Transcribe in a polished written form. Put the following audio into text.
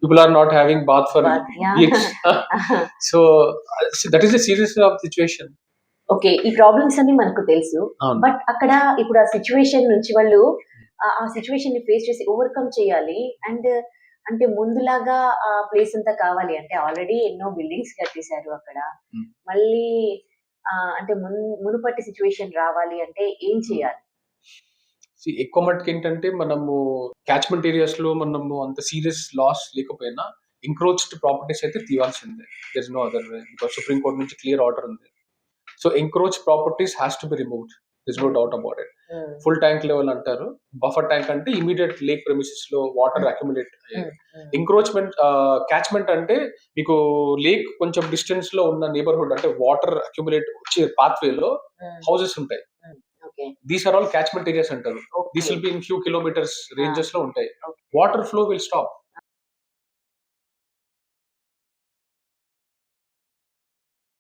People are not having bath for But yeah. weeks. So that is the seriousness of the situation. Okay. ఈ problems అన్నీ మనకు తెలుసు. అవును. But అక్కడ ఇప్పుడు ఆ సిట్యుయేషన్ నుంచి వాళ్ళు ఆ సిట్యుయేషన్‌ని ఫేస్ చేసి ఓవర్‌కమ్ చేయాలి. అండ్ అంటే ముందులాగా ఆ ప్లేస్ అంతా కావాలి అంటే ఆల్రెడీ ఎన్నో బిల్డింగ్స్ కట్టేసారు అక్కడ. హ్మ్. మళ్ళీ అంటే మునుపటి సిట్యుయేషన్ రావాలి అంటే ఏం చేయాలి? ఎక్కువ మట్టుకేంటంటే మనము క్యాచ్‌మెంట్ ఏరియాస్‌లో మనము అంత సీరియస్ లాస్ లేకపోయినా ఎంక్రోచ్డ్ ప్రాపర్టీస్ అయితే తీయాల్సిందే. There is no other way. Because Supreme Court నుంచి క్లియర్ ఆర్డర్ ఉంది. So encroach properties has to be removed. There is no doubt about it. Hmm. Full tank level అంటారు. Buffer tank అంటే immediate lake ప్రెమిసెస్‌లో water hmm. Accumulate అయ్యేది. Hmm. Encroachment catchment అంటే మీకు lake కొంచెం డిస్టెన్స్‌లో ఉన్న నైబర్‌హుడ్ అంటే వాటర్ అక్యుములేట్ వచ్చే పాత్‌వేలో హ్మ్. హౌసెస్ ఉంటాయి. Hmm. Okay. These are all catchment areas అంటారు. This okay. Will be in few kilometres ah! రేంజెస్‌లో ఉంటాయి. Okay. Water flow will stop.